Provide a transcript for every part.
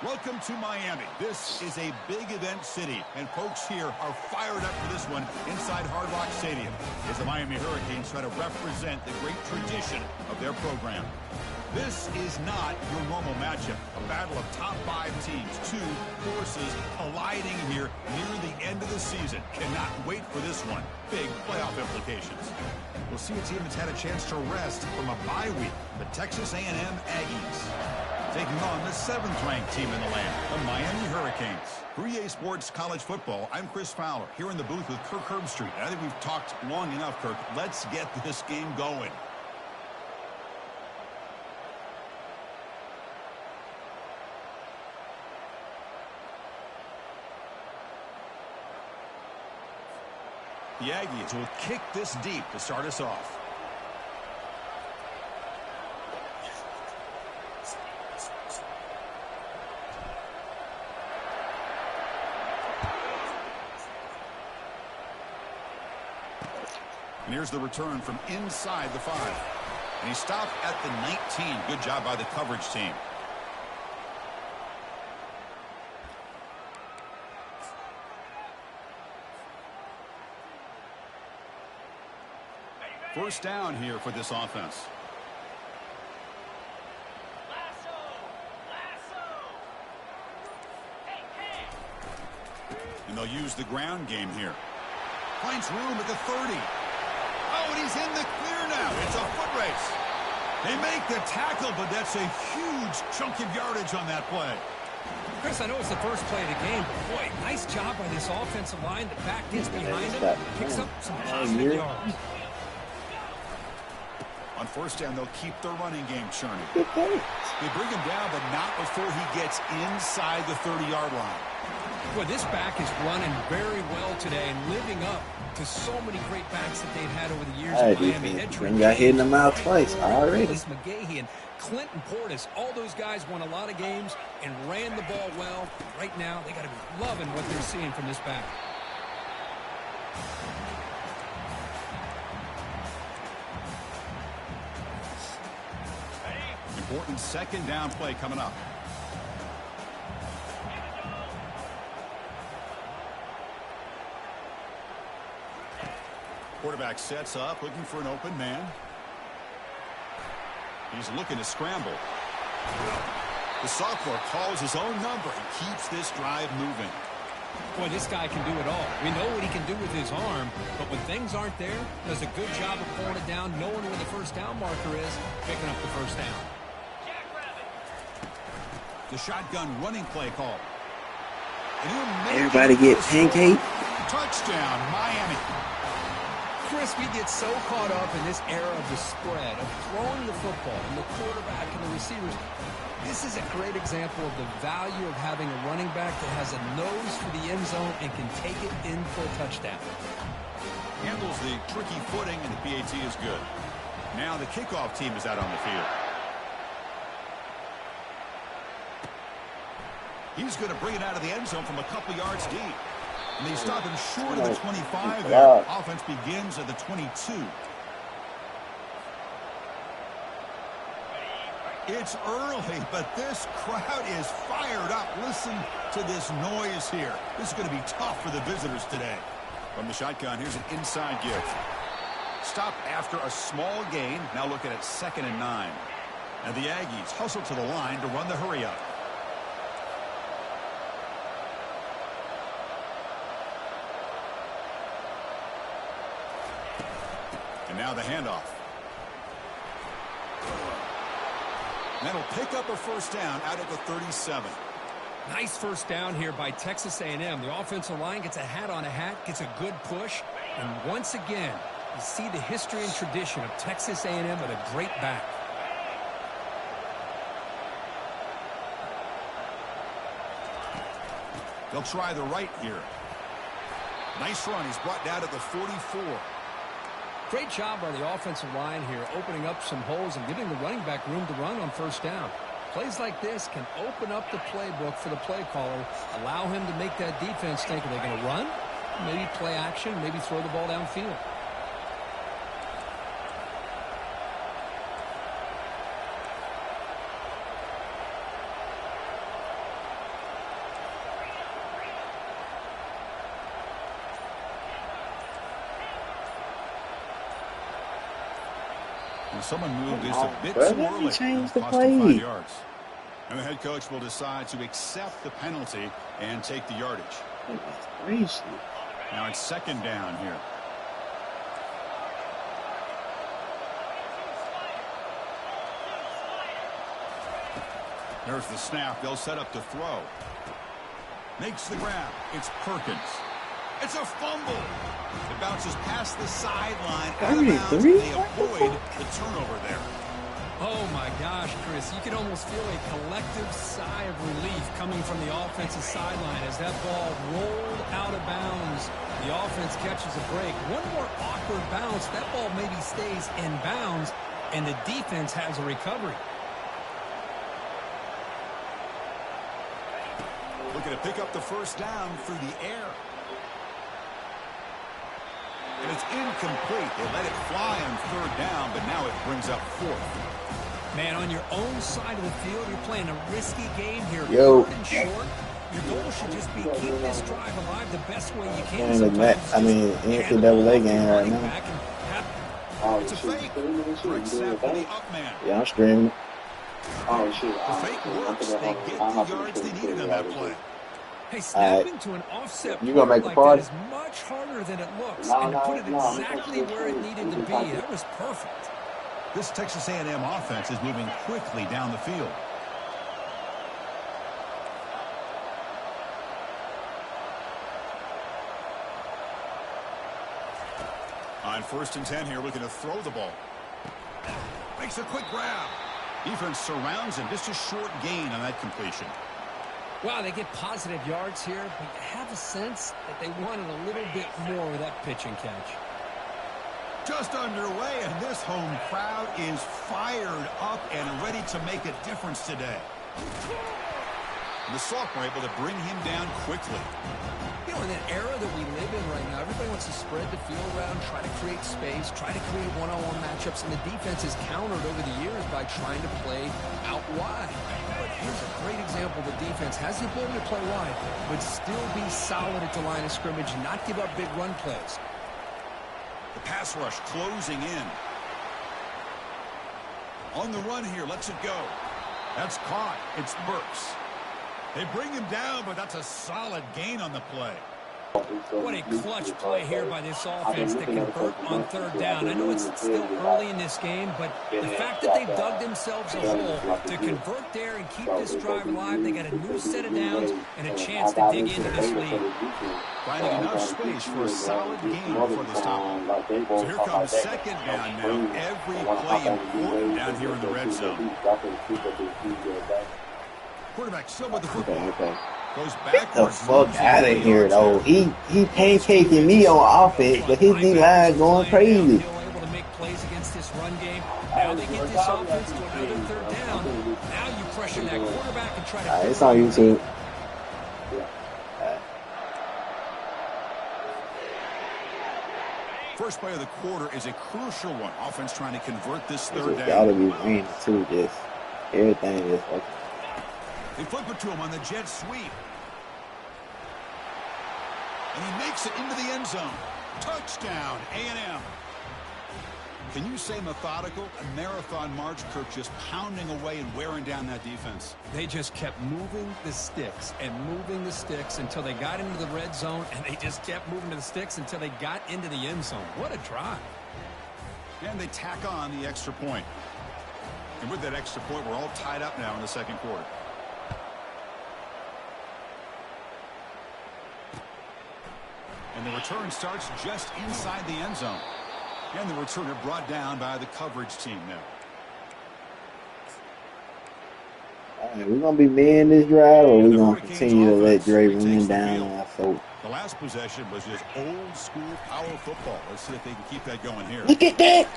Welcome to Miami. This is a big event city, and folks here are fired up for this one inside Hard Rock Stadium as the Miami Hurricanes try to represent the great tradition of their program. This is not your normal matchup, a battle of top 5 teams, 2 forces colliding here near the end of the season. Cannot wait for this one. Big playoff implications. We'll see a team that's had a chance to rest from a bye week, the Texas A&M Aggies, taking on the 7th-ranked team in the land, the Miami Hurricanes. For EA Sports College Football, I'm Chris Fowler, here in the booth with Kirk Herbstreit. I think we've talked long enough, Kirk. Let's get this game going. The Aggies will kick this deep to start us off. And here's the return from inside the 5. And he stopped at the 19. Good job by the coverage team. First down here for this offense. And they'll use the ground game here. Finds room at the 30. Oh, and he's in the clear now. It's a foot race. They make the tackle, but that's a huge chunk of yardage on that play. Chris, I know it's the first play of the game, but boy, nice job by this offensive line. The back gets behind him, picks up some positive yards. On first down, they'll keep their running game churning. They bring him down, but not before he gets inside the 30-yard line. Boy, this back is running very well today and living up to so many great backs that they've had over the years in Miami. He got hit in the mouth twice already. McGahee and Clinton Portis, all those guys won a lot of games and ran the ball well. Right now, they got to be loving what they're seeing from this back. Important second down play coming up. Quarterback sets up, looking for an open man. He's looking to scramble. The sophomore calls his own number and keeps this drive moving. Boy, this guy can do it all. We know what he can do with his arm, but when things aren't there, does a good job of pulling it down, knowing where the first down marker is, picking up the first down. The shotgun running play call. Everybody get pancake. Touchdown, Miami. Chris, we get so caught up in this era of the spread, of throwing the football and the quarterback and the receivers. This is a great example of the value of having a running back that has a nose for the end zone and can take it in for a touchdown. Handles the tricky footing, and the PAT is good. Now the kickoff team is out on the field. He's going to bring it out of the end zone from a couple yards deep. And they stop him short of the 25 there. Offense begins at the 22. It's early, but this crowd is fired up. Listen to this noise here. This is going to be tough for the visitors today. From the shotgun, here's an inside give. Stop after a small gain. Now looking at 2nd and 9. And the Aggies hustle to the line to run the hurry up. And now the handoff. That'll pick up a first down out at the 37. Nice first down here by Texas A&M. The offensive line gets a hat on a hat, gets a good push. And once again, you see the history and tradition of Texas A&M with a great back. They'll try the right here. Nice run. He's brought down to the 44. Great job by the offensive line here, opening up some holes and giving the running back room to run on first down. Plays like this can open up the playbook for the play caller, allow him to make that defense think, are they going to run? Maybe play action, maybe throw the ball downfield. And someone moved just a bit Brother, too early. he changed the Cost him 5 play. yards. And the head coach will decide to accept the penalty and take the yardage. That's crazy. Now it's 2nd down here. There's the snap. They'll set up to throw. Makes the grab. It's Perkins. It's a fumble. It bounces past the sideline. Out of bounds. They avoid the turnover there. Oh, my gosh, Chris. You can almost feel a collective sigh of relief coming from the offensive sideline as that ball rolled out of bounds. The offense catches a break. One more awkward bounce. That ball maybe stays in bounds, and the defense has a recovery. Looking to pick up the 1st down through the air. And it's incomplete. They let it fly on 3rd down, but now it brings up 4th. Man, on your own side of the field, you're playing a risky game here. Yo. 3rd and short. Your goal should just be keep this drive alive the best way you can. NCAA game right now. It's a fake. Great snap for the up man. Yeah, I'm streaming. The fake works. They get the yards they needed on that play. Hey, snapping to an offset You gonna make like the play? that is much harder than it looks. And to put it exactly where it needed to be, that was perfect. This Texas A&M offense is moving quickly down the field. On 1st and 10 here, looking to throw the ball. Makes a quick grab. Defense surrounds him. Just a short gain on that completion. Wow, they get positive yards here, but you have a sense that they wanted a little bit more with that pitch and catch. Just underway, and this home crowd is fired up and ready to make a difference today. The Sophomore able to bring him down quickly. You know, in that era that we live in right now, everybody wants to spread the field around, try to create space, try to create one-on-one matchups, and the defense is countered over the years by trying to play out wide. But here's a great example. The defense has the ability to play wide, but still be solid at the line of scrimmage, not give up big run plays. The pass rush closing in. On the run here, lets it go. That's caught. It's Burks. They bring him down, but that's a solid gain on the play. What a clutch play here by this offense to convert on 3rd down. I know it's still early in this game, but the fact that they've dug themselves a hole to convert there and keep this drive alive, they got a new set of downs and a chance to dig into this lead. Finding enough space for a solid gain before they stop. So here comes 2nd down now. Every play important down here in the red zone. Quarterback still with the football. Goes Get the backwards. fuck out of here, though. He pancaking me on offense, but his D-line going crazy. Able to make plays against this run game. Now they get this offense to another 3rd down. Now you pressure that quarterback and try to. It's on YouTube. First play of the quarter is a crucial one. Offense trying to convert this 3rd down. Gotta be raining too. Just everything is okay. They flip it to him on the jet sweep. And he makes it into the end zone. Touchdown, A&M. Can you say methodical? A marathon march, Kirk, just pounding away and wearing down that defense. They just kept moving the sticks and moving the sticks until they got into the red zone, and they just kept moving to the sticks until they got into the end zone. What a drive. And they tack on the extra point. And with that extra point, we're all tied up now in the 2nd quarter. And the return starts just inside the end zone. And the returner brought down by the coverage team now. All right, we're going to be man this drive, or we're going to continue to let Dre run down our throat. The last possession was just old school power football. Let's see if they can keep that going here. Look at that!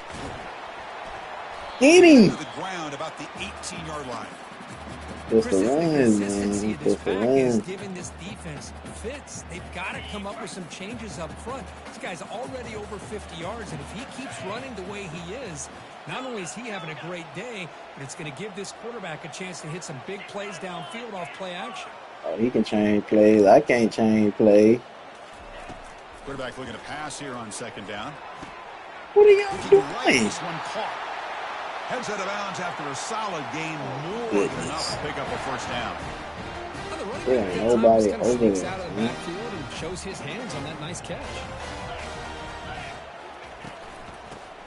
Get him! To the ground about the 18-yard line. Just Chris, the it's the run, consistency man. of this Just the back is run. giving this defense fits. They've got to come up with some changes up front. This guy's already over 50 yards, and if he keeps running the way he is, not only is he having a great day, but it's going to give this quarterback a chance to hit some big plays downfield off play action. Oh, he can change plays. I can't change play. Quarterback looking to pass here on 2nd down. What are y'all Right, doing? this one caught. Heads out of bounds after a solid gain, more than enough to pick up a first down. There ain't nobody over there. Out of the backfield and shows his hands on that nice catch.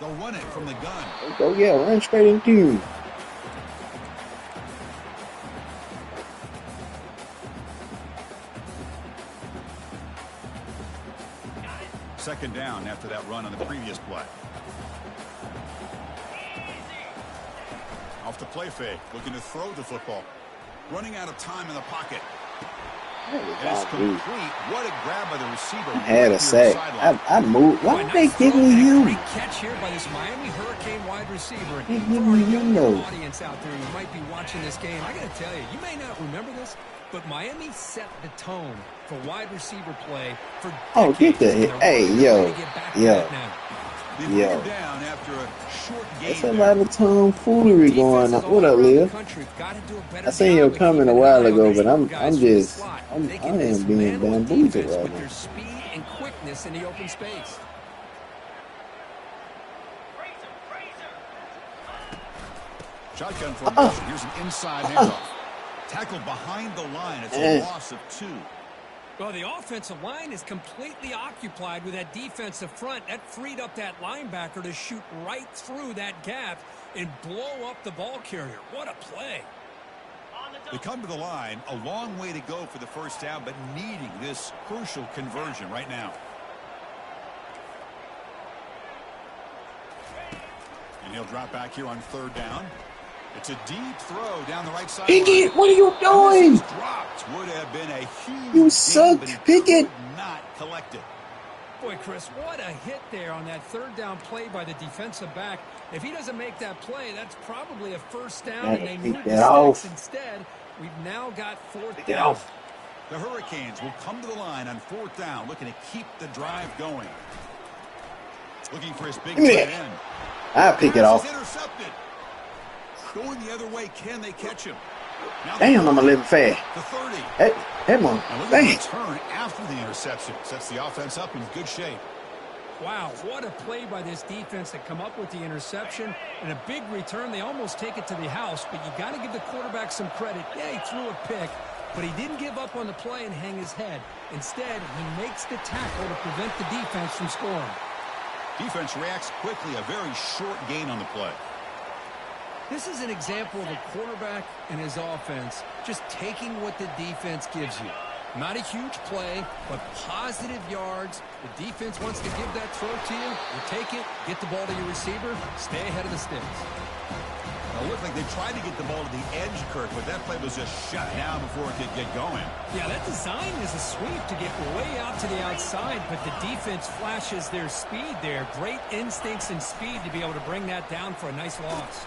They'll run it from the gun. Go, yeah, run straight into you. Second down after that run on the previous play. Off the play fake, looking to throw the football. Running out of time in the pocket. And it's complete. What a grab by the receiver. I had a sack. I moved. Why did they give me him? Great catch here by this Miami Hurricane wide receiver. They give me him though. Audience out there who might be watching this game, I got to tell you, you may not remember this, but Miami set the tone for wide receiver play for decades. Oh, get the hit. Hey, yo. Down after a short game. That's a lot of tomfoolery going on. What up, Lil? I seen your comment a while ago, but I am being bamboozled right with now. their speed and quickness in the open space. Shotgun formation. Here's an inside handoff. Tackled behind the line. It's a loss of 2. Well, the offensive line is completely occupied with that defensive front. That freed up that linebacker to shoot right through that gap and blow up the ball carrier. What a play. They come to the line, a long way to go for the first down, but needing this crucial conversion right now. And he'll drop back here on third down. It's a deep throw down the right side. Pickett, what are you doing? Dropped. Would have been a huge You suck, Pickett. Not collected. Boy, Chris, what a hit there on that third down play by the defensive back. If he doesn't make that play, that's probably a first down, and they move the sticks instead. We've now got fourth down. The Hurricanes will come to the line on fourth down, looking to keep the drive going. Looking for his big tight end. I'll pick it off. Intercepted. Going the other way, can they catch him? Damn, I'm a little fast. The 30. Hey, come on. Bang. Turn after the interception. Sets the offense up in good shape. Wow, what a play by this defense to come up with the interception and a big return. They almost take it to the house, but you got to give the quarterback some credit. Yeah, he threw a pick, but he didn't give up on the play and hang his head. Instead, he makes the tackle to prevent the defense from scoring. Defense reacts quickly. A very short gain on the play. This is an example of a quarterback and his offense just taking what the defense gives you. Not a huge play, but positive yards. The defense wants to give that throw to you. You take it, get the ball to your receiver, stay ahead of the sticks. It looked like they tried to get the ball to the edge, Kirk, but that play was just shut down before it could get going. Yeah, that design is a sweep to get way out to the outside, but the defense flashes their speed there. Great instincts and speed to be able to bring that down for a nice loss.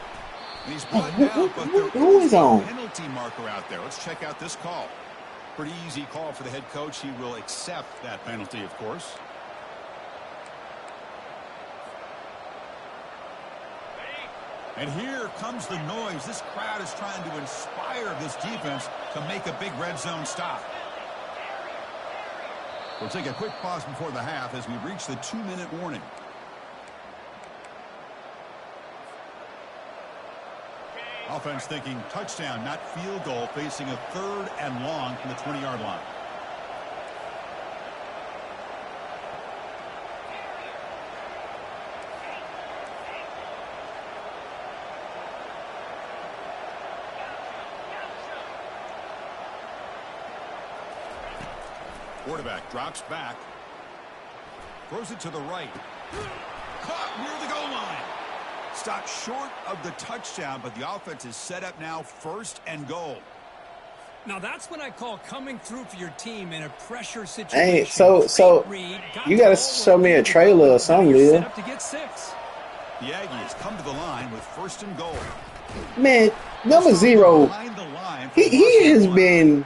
And he's brought down, but there is a penalty marker out there. Let's check out this call. Pretty easy call for the head coach. He will accept that penalty, of course. And here comes the noise. This crowd is trying to inspire this defense to make a big red zone stop. We'll take a quick pause before the half as we reach the 2-minute warning. Offense thinking touchdown, not field goal, facing a 3rd and long from the 20-yard line. Quarterback drops back. Throws it to the right. Caught near the goal line. Stopped short of the touchdown, but the offense is set up now 1st and goal. Now that's what I call coming through for your team in a pressure situation. Hey, so you got to show me a trailer or something, Lil. To get 6. The Aggies come to the line with 1st and goal. Man, number 0, he has been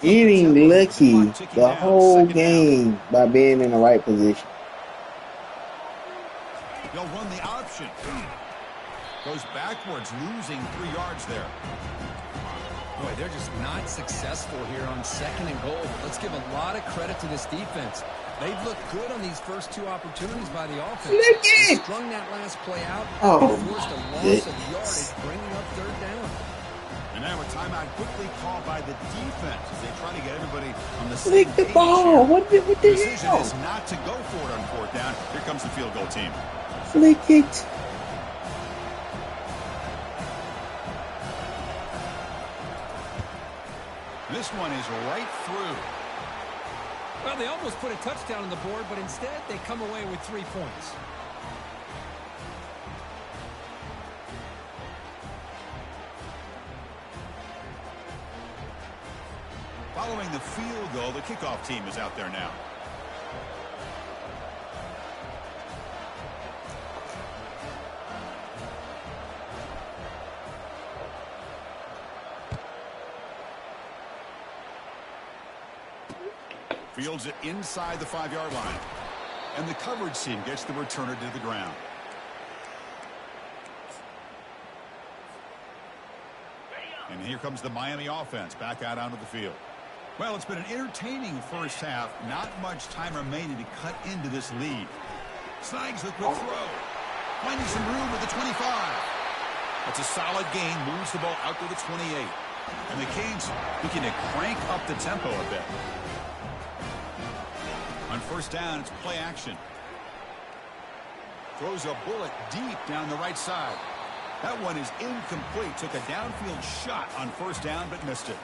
getting lucky the whole game by being in the right position. They'll run the option. Goes backwards, losing 3 yards there. Boy, they're just not successful here on 2nd and goal. Let's give a lot of credit to this defense. They've looked good on these first two opportunities by the offense. Look They it! strung that last play out Oh, and forced a loss goodness. of yardage, bringing up third down. And now a timeout quickly called by the defense as they try to get everybody on the same Flick the page ball. here. What the The decision hell? is not to go for it on fourth down. Here comes the field goal team. Flick it. This one is right through. Well, they almost put a touchdown on the board, but instead they come away with 3 points. Following the field goal, the kickoff team is out there now. Fields it inside the 5-yard line. And the coverage team gets the returner to the ground. And here comes the Miami offense back out onto the field. Well, it's been an entertaining first half. Not much time remaining to cut into this lead. Snags the quick throw. Finding some room at the 25. That's a solid gain. Moves the ball out to the 28. And the Canes looking to crank up the tempo a bit. On first down, it's play action. Throws a bullet deep down the right side. That one is incomplete. Took a downfield shot on first down, but missed it.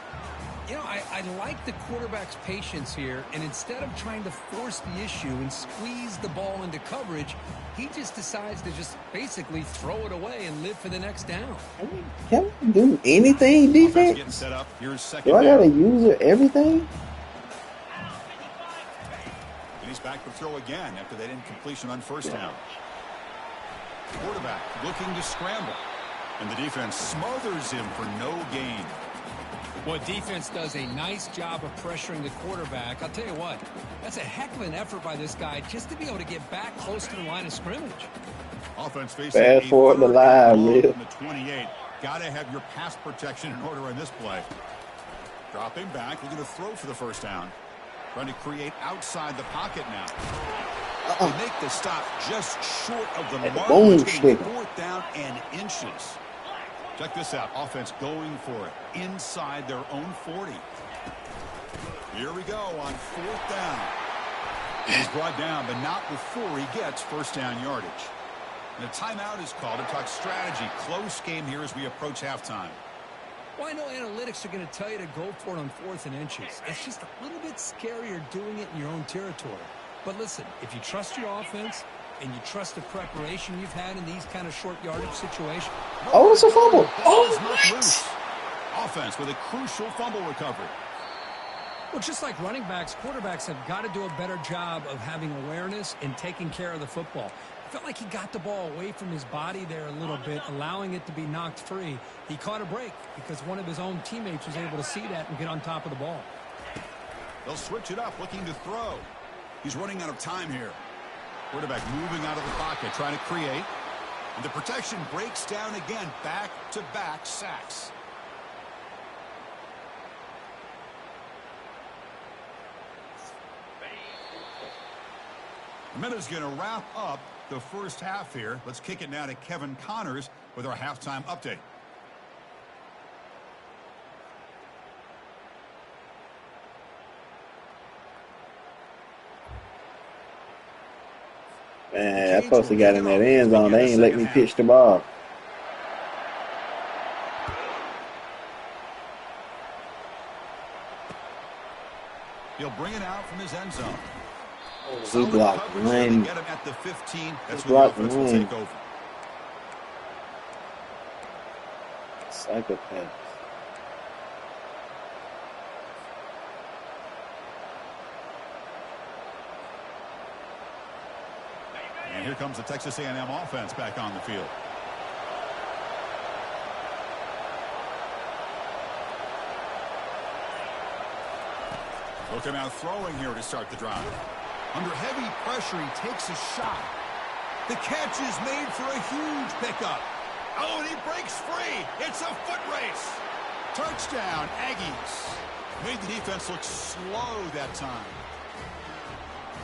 You know, I like the quarterback's patience here, and instead of trying to force the issue and squeeze the ball into coverage, he just decides to just basically throw it away and live for the next down. Can we do anything Offense defense? getting set up. Here's second Do I down. gotta use it everything? And he's back to throw again after that incompletion on first down. Quarterback looking to scramble. And the defense smothers him for no gain. Well, defense does a nice job of pressuring the quarterback. I'll tell you what, that's a heck of an effort by this guy just to be able to get back close to the line of scrimmage. Offense facing Fast a forward the third line, and long man. from the 28. Got to have your pass protection in order on this play. Dropping back, looking to throw for the first down. Trying to create outside the pocket now. They make the stop just short of the mark. boom, It's getting shit. fourth down and inches. Check this out. Offense going for it inside their own 40. Here we go on fourth down. He's brought down, but not before he gets first down yardage. And a timeout is called to talk strategy. Close game here as we approach halftime. Well, I know analytics are going to tell you to go for it on 4th and inches. It's just a little bit scarier doing it in your own territory. But listen, if you trust your offense and you trust the preparation you've had in these kind of short yardage situations. Oh, it's a fumble. Ball is Oh, knocked what? loose. Offense with a crucial fumble recovery. Well, just like running backs, quarterbacks have got to do a better job of having awareness and taking care of the football. Felt like he got the ball away from his body there a little bit, allowing it to be knocked free. He caught a break because one of his own teammates was able to see that and get on top of the ball. They'll switch it up, looking to throw. He's running out of time here. Quarterback moving out of the pocket, trying to create. And the protection breaks down again. Back-to-back sacks. A minute's going to wrap up the first half here. Let's kick it now to Kevin Connors with our halftime update. Man, I supposed to got in that end zone. They ain't let me pitch the ball. He'll bring it out from his end zone. He blocked Coverage there to one. get him at the 15. That's He where the blocked offense will one. take over. Psychopath. And here comes the Texas A&M offense back on the field. Look him out throwing here to start the drive. Under heavy pressure, he takes a shot. The catch is made for a huge pickup. Oh, and he breaks free. It's a foot race. Touchdown, Aggies. Made the defense look slow that time.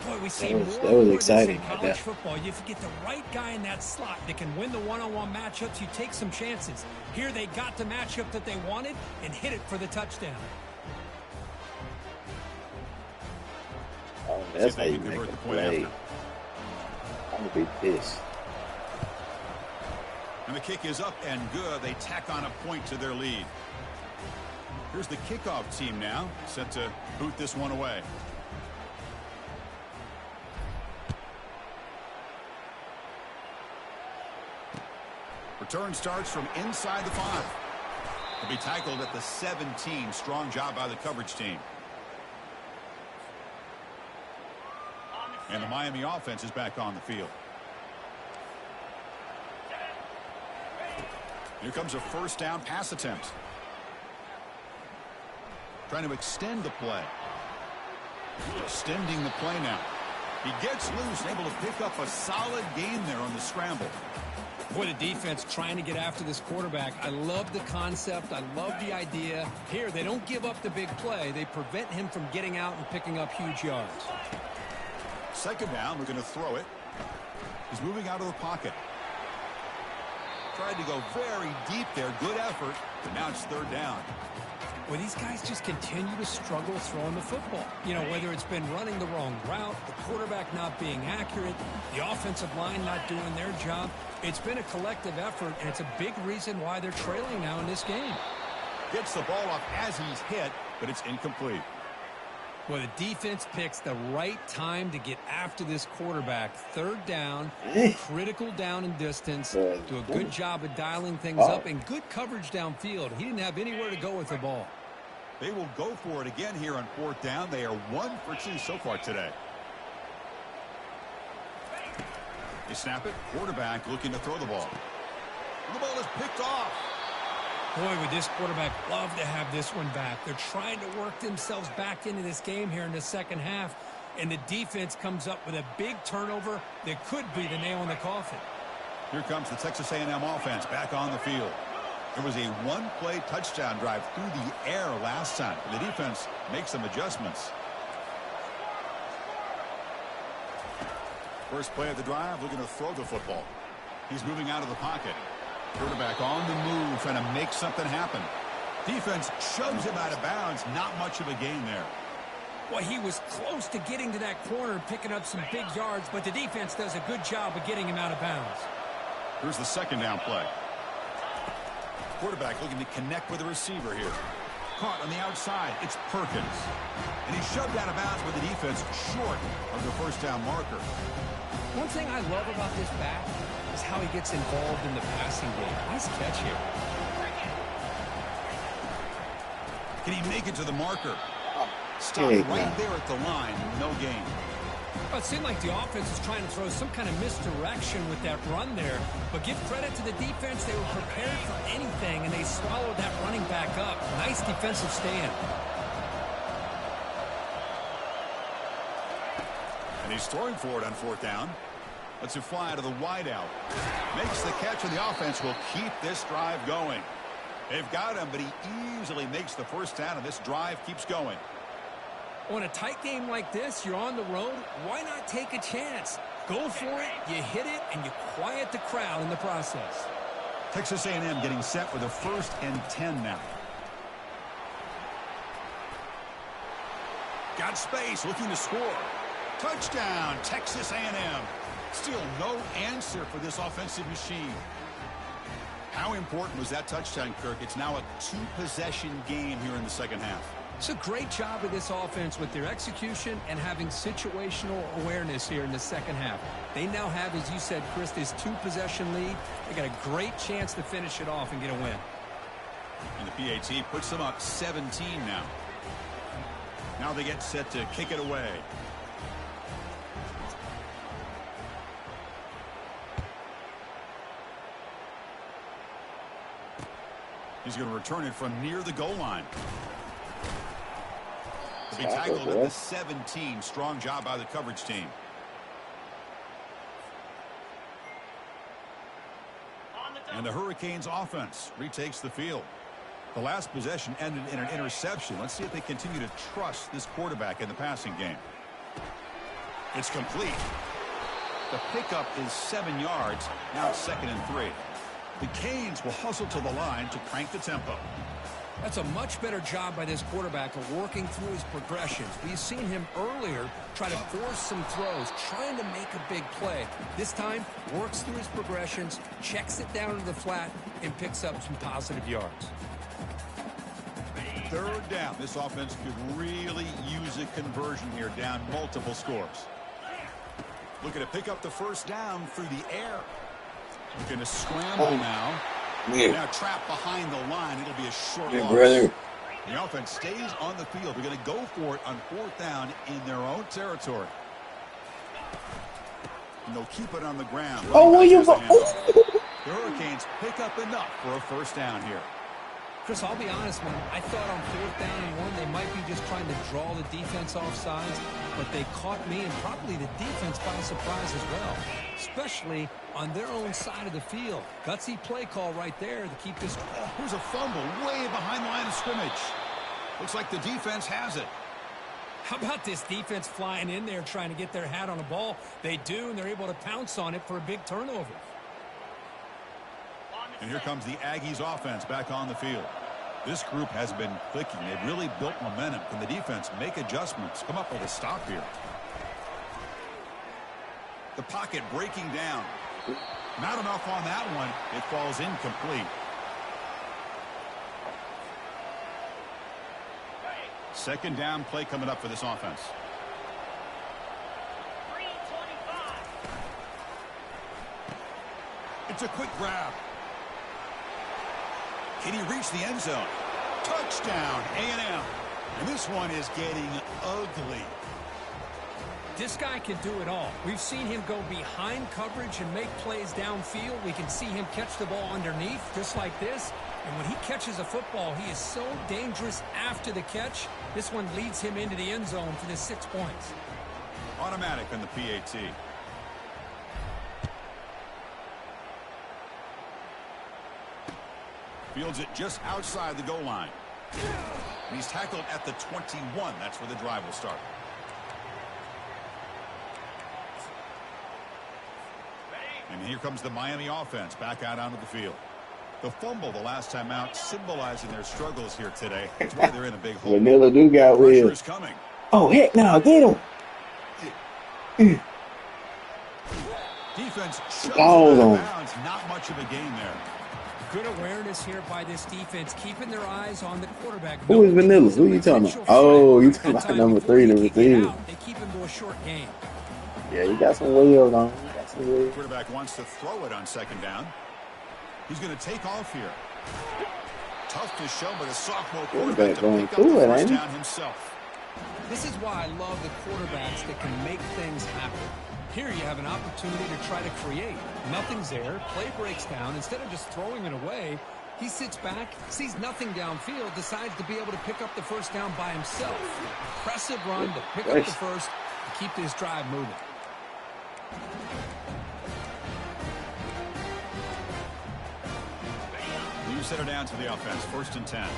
Boy, we see That more was and more of this exciting in right college there. football. If you get the right guy in that slot that can win the one-on-one matchups, you take some chances. Here they got the matchup that they wanted and hit it for the touchdown. Oh, that's how you make a play. I'm going to be pissed. And the kick is up and good. They tack on a point to their lead. Here's the kickoff team now, set to boot this one away. Return starts from inside the 5. He'll be tackled at the 17. Strong job by the coverage team. And the Miami offense is back on the field. Here comes a first down pass attempt. Trying to extend the play. Extending the play now. He gets loose, able to pick up a solid gain there on the scramble. Boy, the defense trying to get after this quarterback. I love the concept. I love the idea. Here, they don't give up the big play. They prevent him from getting out and picking up huge yards. Second down, we're going to throw it. He's moving out of the pocket. Tried to go very deep there. Good effort, but now it's third down. Well, these guys just continue to struggle throwing the football. You know, whether it's been running the wrong route, the quarterback not being accurate, the offensive line not doing their job. It's been a collective effort, and it's a big reason why they're trailing now in this game. Gets the ball off as he's hit, but it's incomplete. Well, the defense picks the right time to get after this quarterback. Third down, critical down and distance. Do a good job of dialing things up and good coverage downfield. He didn't have anywhere to go with the ball. They will go for it again here on fourth down. They are 1 for 2 so far today. They snap it. Quarterback looking to throw the ball. And the ball is picked off. Boy, would this quarterback love to have this one back. They're trying to work themselves back into this game here in the second half. And the defense comes up with a big turnover that could be the nail in the coffin. Here comes the Texas A&M offense back on the field. It was a one-play touchdown drive through the air last time. The defense makes some adjustments. First play of the drive, looking to throw the football. He's moving out of the pocket. Quarterback on the move, trying to make something happen. Defense shoves him out of bounds. Not much of a gain there. Well, he was close to getting to that corner and picking up some big yards, but the defense does a good job of getting him out of bounds. Here's the second down play. Quarterback looking to connect with the receiver here. Caught on the outside. It's Perkins. And he's shoved out of bounds with the defense short of the first down marker. One thing I love about this back is how he gets involved in the passing game. Nice catch here. Can he make it to the marker? Stop right there at the line. No gain. Well, it seemed like the offense was trying to throw some kind of misdirection with that run there. But give credit to the defense. They were prepared for anything, and they swallowed that running back up. Nice defensive stand. And he's throwing for it on fourth down. Lets it fly to the wideout. Makes the catch, and the offense will keep this drive going. They've got him, but he easily makes the first down, and this drive keeps going. On a tight game like this, you're on the road. Why not take a chance? Go for it, you hit it, and you quiet the crowd in the process. Texas A&M getting set for the 1st and 10 now. Got space, looking to score. Touchdown, Texas A&M. Still no answer for this offensive machine. How important was that touchdown, Kirk? It's now a 2-possession game here in the second half. It's a great job of this offense with their execution and having situational awareness here in the second half. They now have, as you said, Chris, this 2-possession lead. They got a great chance to finish it off and get a win. And the PAT puts them up 17 now. Now they get set to kick it away. He's going to return it from near the goal line. He'll be tackled at the 17. Strong job by the coverage team. And the Hurricanes offense retakes the field. The last possession ended in an interception. Let's see if they continue to trust this quarterback in the passing game. It's complete. The pickup is 7 yards. Now it's 2nd and 3. The Canes will hustle to the line to crank the tempo. That's a much better job by this quarterback of working through his progressions. We've seen him earlier try to force some throws, trying to make a big play. This time, works through his progressions, checks it down to the flat, and picks up some positive yards. 3rd down. This offense could really use a conversion here, down multiple scores. Looking to pick up the 1st down through the air. Looking to scramble now. Yeah. Now trapped behind the line. It'll be a short loss. Brother. The offense stays on the field. They're going to go for it on 4th down in their own territory. And they'll keep it on the ground. Oh, will you? The Hurricanes pick up enough for a 1st down here. Chris, I'll be honest, man. I thought on 4th down and 1, they might be just trying to draw the defense off sides, but they caught me and probably the defense by surprise as well, especially on their own side of the field. Gutsy play call right there to keep this. Oh, here's a fumble way behind the line of scrimmage. Looks like the defense has it. How about this defense flying in there trying to get their hat on a ball? They do, and they're able to pounce on it for a big turnover. And here comes the Aggies offense back on the field. This group has been clicking. They've really built momentum. Can the defense make adjustments? Come up with a stop here. The pocket breaking down. Not enough on that one. It falls incomplete. 2nd down play coming up for this offense. It's a quick grab. Can he reach the end zone? Touchdown, A&M. And this one is getting ugly. This guy can do it all. We've seen him go behind coverage and make plays downfield. We can see him catch the ball underneath, just like this. And when he catches a football, he is so dangerous after the catch. This one leads him into the end zone for the 6 points. Automatic on the PAT. Fields it just outside the goal line. And he's tackled at the 21. That's where the drive will start. And here comes the Miami offense back out onto the field. The fumble the last time out, symbolizing their struggles here today. That's why they're in a big hole. Vanilla do got Pressure will. is coming. Oh, heck no, get him. Defense shoves Balls it out on. of bounds. Not much of a gain there. Good awareness here by this defense, keeping their eyes on the quarterback. Who is Vanilla? Who you talking about? Oh, you talking about number 3, the receiver. They keep him to a short game. Yeah, you got some wheels on. You got some wheels. Quarterback wants to throw it on 2nd down. He's going to take off here. Tough to show, but a sophomore quarterback to going pick up the through it, 1st ain't he? down himself. This is why I love the quarterbacks that can make things happen. Here you have an opportunity to try to create. Nothing's there. Play breaks down. Instead of just throwing it away, he sits back, sees nothing downfield, decides to be able to pick up the 1st down by himself. Impressive run to pick up the 1st to keep this drive moving. You set it down to the offense. 1st and 10.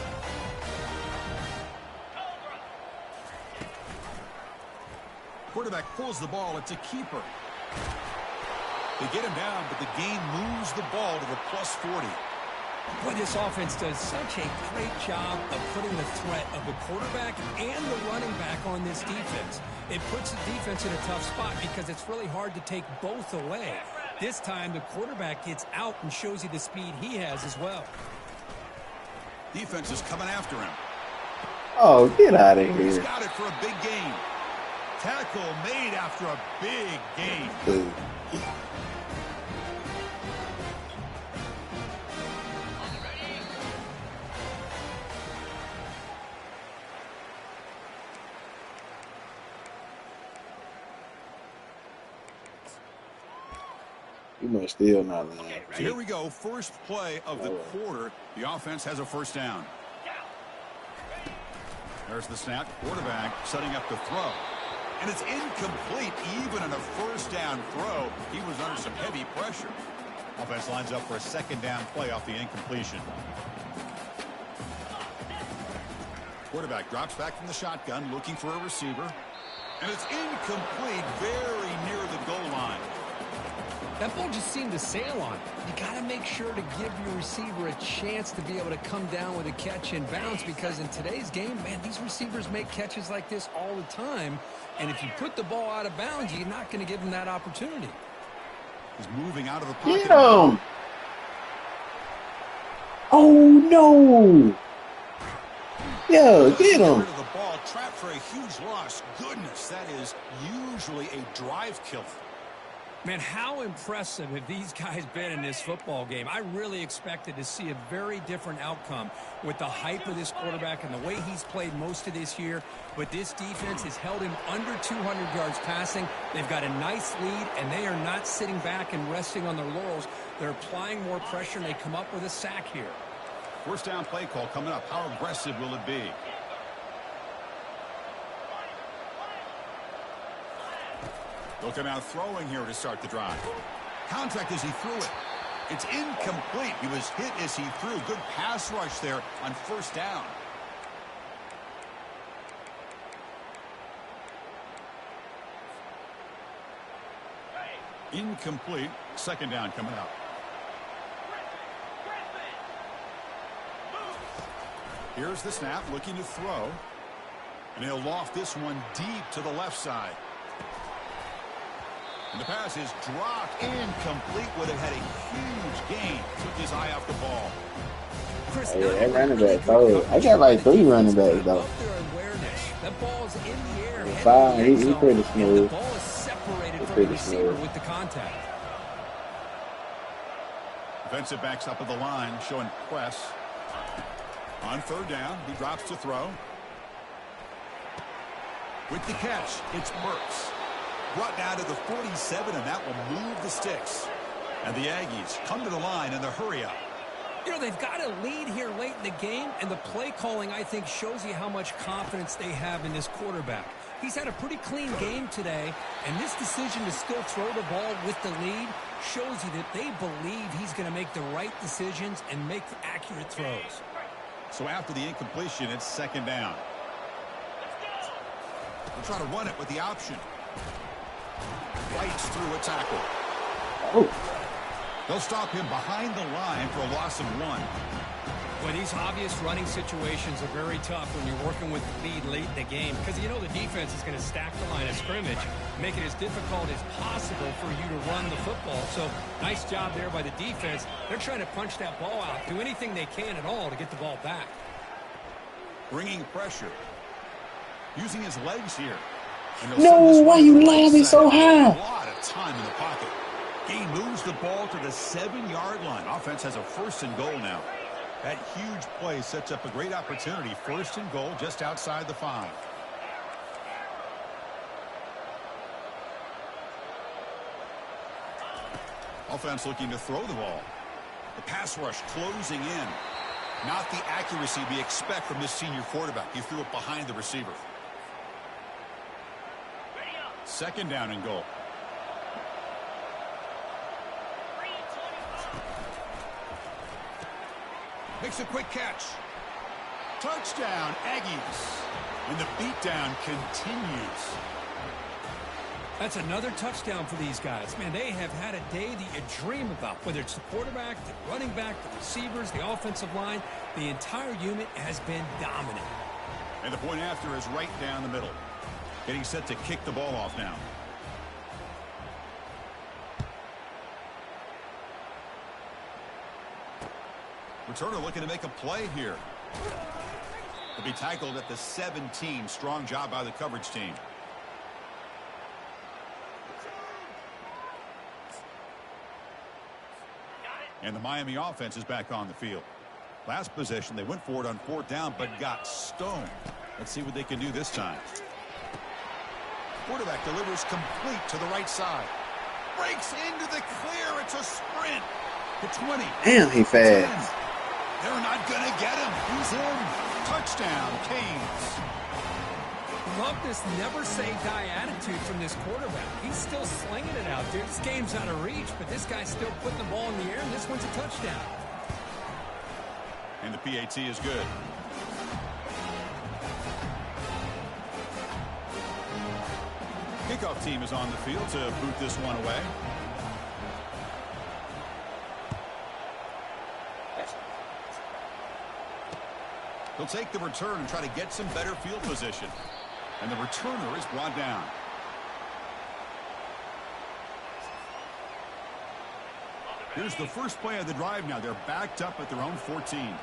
Quarterback pulls the ball. It's a keeper. They get him down, but the game moves the ball to the +40. Boy, this offense does such a great job of putting the threat of the quarterback and the running back on this defense. It puts the defense in a tough spot because it's really hard to take both away. This time, the quarterback gets out and shows you the speed he has as well. Defense is coming after him. Oh, get out of He's here. got it for a big gain. Tackle made after a big gain. Dude. You must still not land. So here we go. First play of the quarter. The offense has a 1st down. There's the snap. Quarterback setting up the throw. And it's incomplete. Even on a 1st down throw, he was under some heavy pressure. Offense lines up for a 2nd down play off the incompletion. Quarterback drops back from the shotgun, looking for a receiver. And it's incomplete, very near the goal line. That ball just seemed to sail on. You got to make sure to give your receiver a chance to be able to come down with a catch and bounce, because in today's game, man, these receivers make catches like this all the time. And if you put the ball out of bounds, you're not going to give them that opportunity. He's moving out of the pocket. Get him! Oh, no! Yeah, get him! The ball trapped for a huge loss. Goodness, that is usually a drive killer. Man, how impressive have these guys been in this football game? I really expected to see a very different outcome with the hype of this quarterback and the way he's played most of this year. But this defense has held him under 200 yards passing. They've got a nice lead, and they are not sitting back and resting on their laurels. They're applying more pressure, and they come up with a sack here. First down play call coming up. How aggressive will it be? They'll come out throwing here to start the drive. Contact as he threw it. It's incomplete. He was hit as he threw. Good pass rush there on first down. Incomplete. Second down coming up. Here's the snap, looking to throw. And he'll loft this one deep to the left side. And the pass is dropped. Incomplete. Would have had a huge gain. Took his eye off the ball. Chris, yeah, that running back, oh, I got like 3 running backs, though. That ball's in the air. Fine, he's pretty smooth. The ball is separated from the receiver with the contact. Defensive backs up at the line, showing press. On third down, he drops to throw. With the catch, it's Mertz. Brought down to the 47, and that will move the sticks. And the Aggies come to the line in the hurry-up. You know, they've got a lead here late in the game, and the play calling, I think, shows you how much confidence they have in this quarterback. He's had a pretty clean game today, and this decision to still throw the ball with the lead shows you that they believe he's going to make the right decisions and make accurate throws. So after the incompletion, it's second down. We'll try to run it with the option. Bites through a tackle. Oh. They'll stop him behind the line for a loss of 1. Well, these obvious running situations are very tough when you're working with the lead late in the game, because you know the defense is going to stack the line of scrimmage, make it as difficult as possible for you to run the football. So nice job there by the defense. They're trying to punch that ball out, do anything they can at all to get the ball back. Bringing pressure. Using his legs here. No, why you landing so high? A lot of time in the pocket. He moves the ball to the 7-yard line. Offense has a first and goal now. That huge play sets up a great opportunity. First and goal just outside the 5. Offense looking to throw the ball. The pass rush closing in. Not the accuracy we expect from this senior quarterback. He threw it behind the receiver. Second down and goal. Makes a quick catch. Touchdown, Aggies. And the beatdown continues. That's another touchdown for these guys. Man, they have had a day that you dream about, whether it's the quarterback, the running back, the receivers, the offensive line. The entire unit has been dominant. And the point after is right down the middle. Getting set to kick the ball off now. Returner looking to make a play here. To be tackled at the 17. Strong job by the coverage team. And the Miami offense is back on the field. Last possession, they went for it on fourth down, but got stoned. Let's see what they can do this time. Quarterback delivers complete to the right side. Breaks into the clear. It's a sprint. To 20. Damn, he fast. 10. They're not going to get him. He's in. Touchdown, Canes. Love this never-say-die attitude from this quarterback. He's still slinging it out there. This game's out of reach, but this guy's still putting the ball in the air, and this one's a touchdown. And the PAT is good. kickoff team is on the field to boot this one away. He'll take the return and try to get some better field position. And the returner is brought down. Here's the first play of the drive now. They're backed up at their own 14.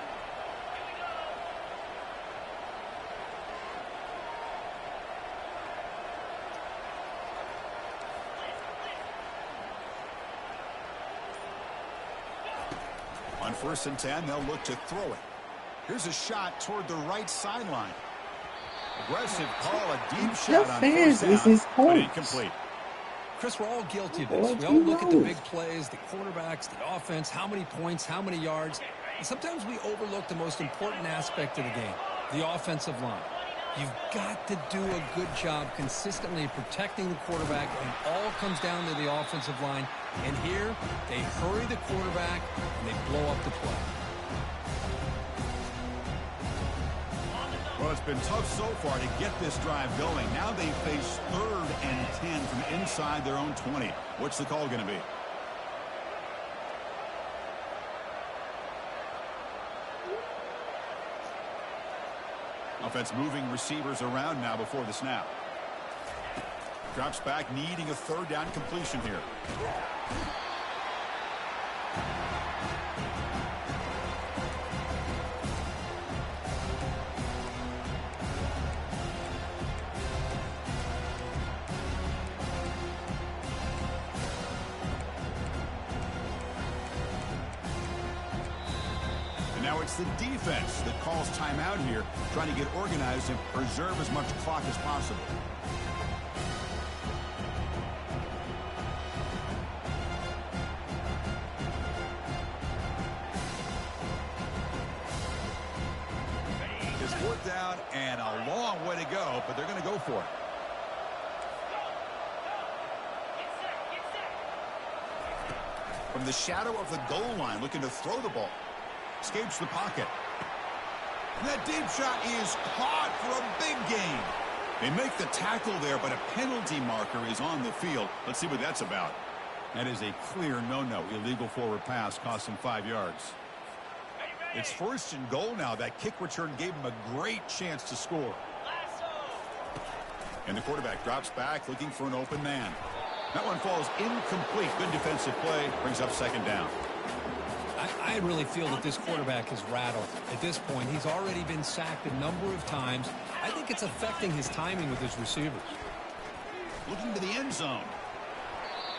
On 1st and 10, they'll look to throw it. Here's a shot toward the right sideline. Aggressive call, a deep shot on 1st down, but incomplete. Chris, we're all guilty of this. We all look at the big plays, the quarterbacks, the offense, how many points, how many yards. And sometimes we overlook the most important aspect of the game, the offensive line. You've got to do a good job consistently protecting the quarterback, and it all comes down to the offensive line. And here, they hurry the quarterback, and they blow up the play. Well, it's been tough so far to get this drive going. Now they face 3rd and 10 from inside their own 20. What's the call going to be? Offense moving receivers around now before the snap. Drops back, needing a 3rd down completion here. Now it's the defense that calls timeout here, trying to get organized and preserve as much clock as possible. It's 4th down and a long way to go, but they're going to go for it. From the shadow of the goal line, looking to throw the ball. Escapes the pocket. And that deep shot is caught for a big gain. They make the tackle there, but a penalty marker is on the field. Let's see what that's about. That is a clear no-no. Illegal forward pass cost him 5 yards. It's 1st and goal now. That kick return gave him a great chance to score. And the quarterback drops back, looking for an open man. That one falls incomplete. Good defensive play. Brings up 2nd down. I really feel that this quarterback is rattled. At this point, he's already been sacked a number of times. I think it's affecting his timing with his receivers. Looking to the end zone.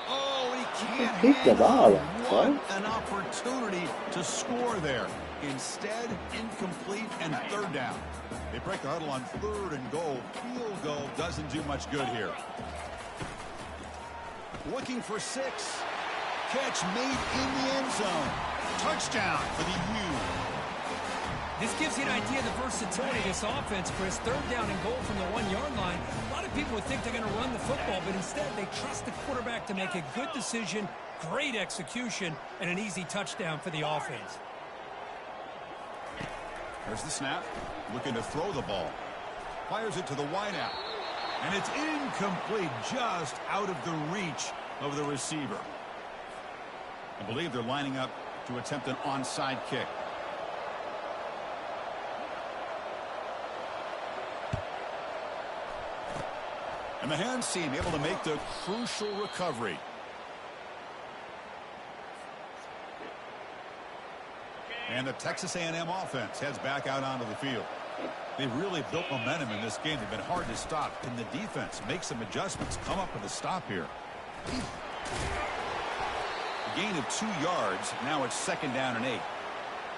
Oh, he can't handle it. What an opportunity to score there. Instead, incomplete and 3rd down. They break the huddle on 3rd and goal. Field goal doesn't do much good here. Looking for 6. Catch made in the end zone. Touchdown for the U. This gives you an idea of the versatility of this offense, Chris. 3rd down and goal from the 1-yard line. A lot of people would think they're going to run the football, but instead they trust the quarterback to make a good decision, great execution, and an easy touchdown for the offense. There's the snap. Looking to throw the ball. Fires it to the wideout. And it's incomplete, just out of the reach of the receiver. I believe they're lining up to attempt an onside kick. And the hands team able to make the crucial recovery. And the Texas A&M offense heads back out onto the field. They've really built momentum in this game. They've been hard to stop. Can the defense make some adjustments? Come up with a stop here. A gain of 2 yards. Now it's 2nd down and 8.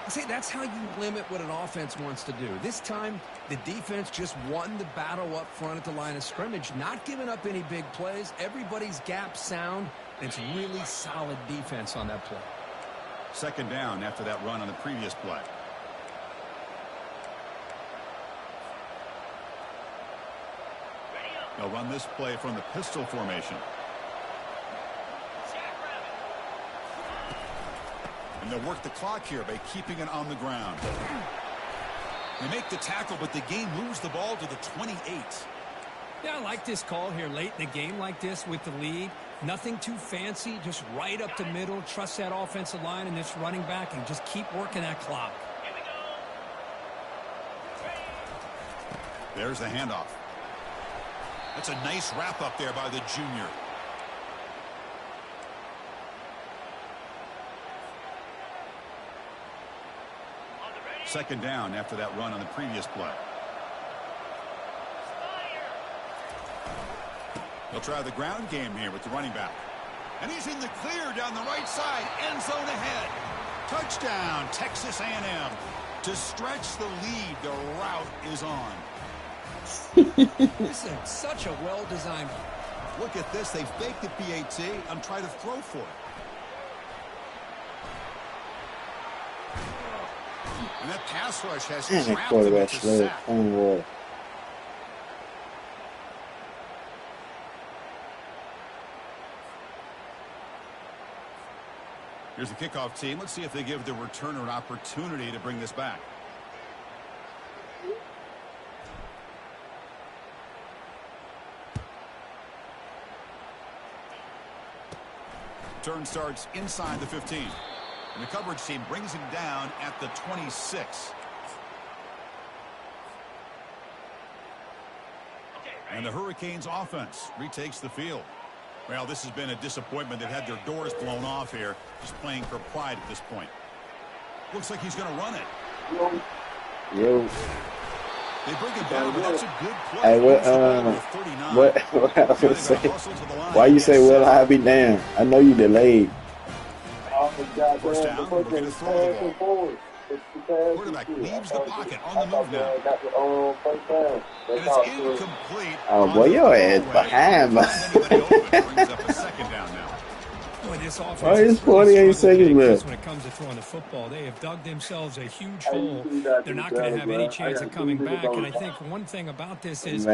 See, that's how you limit what an offense wants to do. This time, the defense just won the battle up front at the line of scrimmage, not giving up any big plays. Everybody's gap sound. It's really solid defense on that play. 2nd down after that run on the previous play. They'll run this play from the pistol formation. And they'll work the clock here by keeping it on the ground. They make the tackle, but the game moves the ball to the 28. Yeah, I like this call here late in the game like this with the lead. Nothing too fancy, just right up the middle. Trust that offensive line and this running back and just keep working that clock. There's the handoff. That's a nice wrap up there by the junior. Second down after that run on the previous play. They'll try the ground game here with the running back. And he's in the clear down the right side. End zone ahead. Touchdown, Texas A&M. To stretch the lead, the route is on. This is such a well-designed. Look at this. They faked the PAT and try to throw for it. And that pass rush has trapped them into sack. Here's the kickoff team. Let's see if they give the returner an opportunity to bring this back. Turn starts inside the 15. And the coverage team brings him down at the 26. And the Hurricanes offense retakes the field. Well, this has been a disappointment. They've had their doors blown off here, just playing for pride at this point. Looks like he's going to run it. Yo. They bring it down, but that's a good play. Hey, what I was gonna say? Why you say, well, I'll be damned? I know you delayed. First down, we're going to throw the ball. Quarterback leaves the pocket on the move now. And it's incomplete. Oh, boy, your ass behind me. Brings up a second down now. Boy, this offense it's 48 seconds left. When it comes to throwing the football, they have dug themselves a huge hole. They're not going to have any chance of coming back. And I think one thing about this is you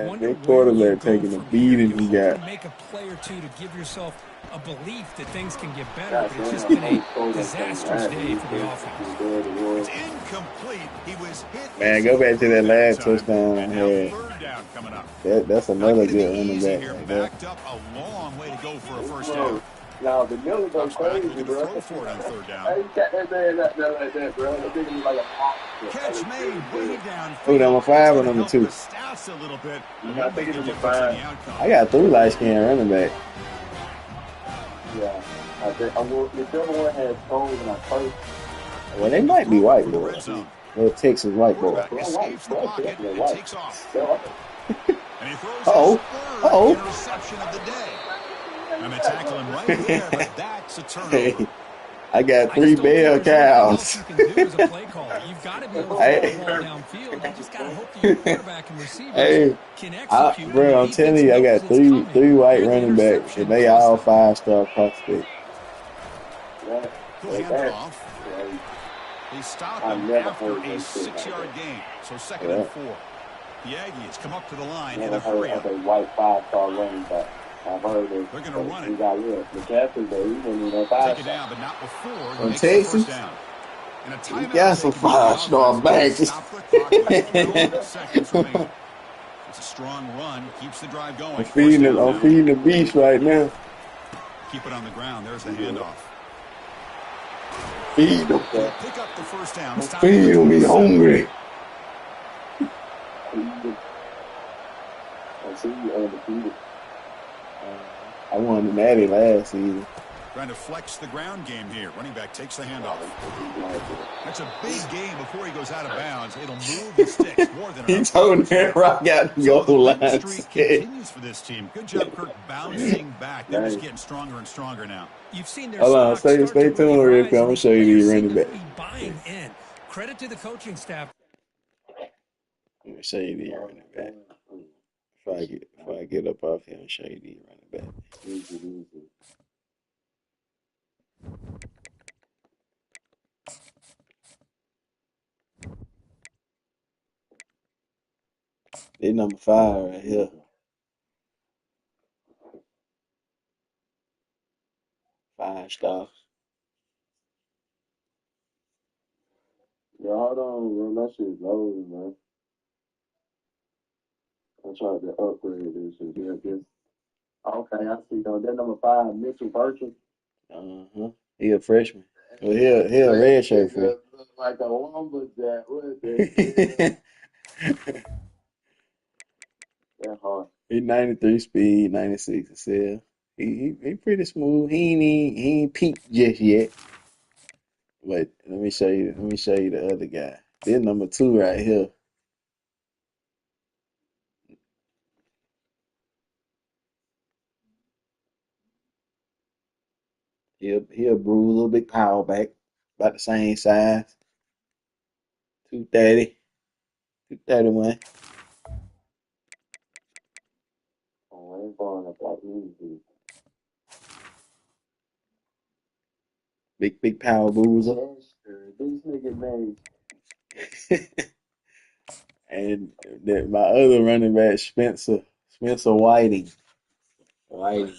wonder that quarterback taking a beating he got. Make a play or two to give yourself a belief that things can get better, but it's just been a disastrous day for the offense. It's incomplete. He was hit. Man, go back to that last touchdown. Third down coming up. That's another good running back. Here, backed up a long way to go for a first down. Now the Mills go crazy, bro. Throw for it on third down. Hey, you got that man like that, bro. That thing is like a pop. Catch made way down. Oh, number 5 or number 2? Stats a little bit. I think it's number 5. I got 3 light-skinned running back. Yeah, I think whichever one has toes in our first. Well, they might be white boys. Little Texas white boy. Escapes the pocket and takes off. And he throws Uh-oh. interception of the day. And they tackle him right there, but that's a turnover. Hey, I got 3 bell cows. You can do as a play caller. You've got to be able to throw the ball downfield. You just got to hope that your quarterback and receivers can execute. Bro, I'm telling you, I got three white running backs, and they all 5-star prospects. He'll hand it off. He stopped him after a 6-yard gain. So second and 4. The Aggies come up to the line in a hurry up. A white 5-star running back. I've heard it. They're going to run it. McCaffrey, though, he didn't even Take it down, but not before. From Texas? You got some 5-star backs. It's a strong run. Keeps the drive going. I'm feeding the beast right now. Keep it on the ground. There's the handoff. Feed them. Pick up the first down. Feed them. He's hungry. I see you undefeated. I won the Natty last season. Trying to flex the ground game here. Running back takes the handoff. That's a big game before he goes out of bounds. It'll move the sticks more than he told that rock out the goal line. The streak continues for this team. Good job, Kirk, bouncing back. They're just getting stronger and stronger now. You've seen their hold on, stay tuned real quick. I'm gonna show you these running back. Buying in. Credit to the coaching staff. Let me show you these running back. If I get up off here and show you these running back. They number 5 right here. 5-star. Yo, hold on, bro. That shit's loading, man. I tried to upgrade this and just okay, I see though. That number 5, Mitchell Burton. Uh-huh. He a freshman. Well, he a red shirt freshman. Look like a lumberjack. What the hell? That hard. He 93 speed, 96 excel. He pretty smooth. He ain't peaked just yet. But let me show you the other guy. This number 2 right here. He'll bruise a little big power back, about the same size. 230, 231. Oh, ain't going up like easy. Big power bruiser. These niggas made And my other running back, Spencer Whiting. Whiting.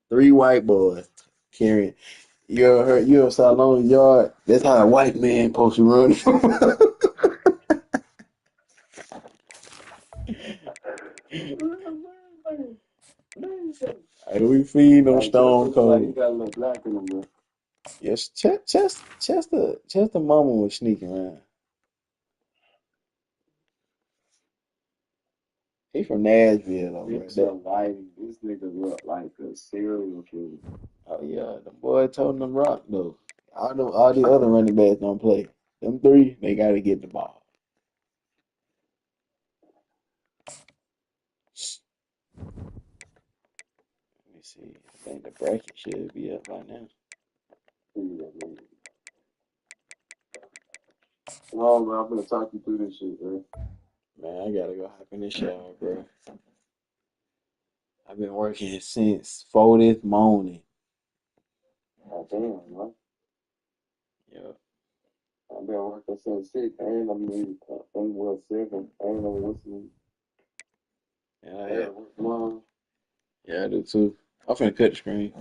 3 white boys carrying. You ever saw a long yard? That's how a white man supposed to run. Hey, we feed them Stone like you Cold. got a little black in them, bro. Yes, Chester Mama was sneaking around. He from Nashville, though, bro. Big so white. This nigga look like a serial killer. Oh yeah, the boy told them rock though. All the other running backs don't play. Them 3, they gotta get the ball. Let me see. I think the bracket should be up by now. Yeah, man. Oh, man, I'm gonna talk you through this shit, bro. Man, I gotta go hop in the shower, bro. I've been working since 4 this morning. God damn, man. Yeah. I've been working since 6, and I'm in, well, 7. I ain't know what's in. Yeah, Mom. yeah, I do too. I'm finna cut the screen.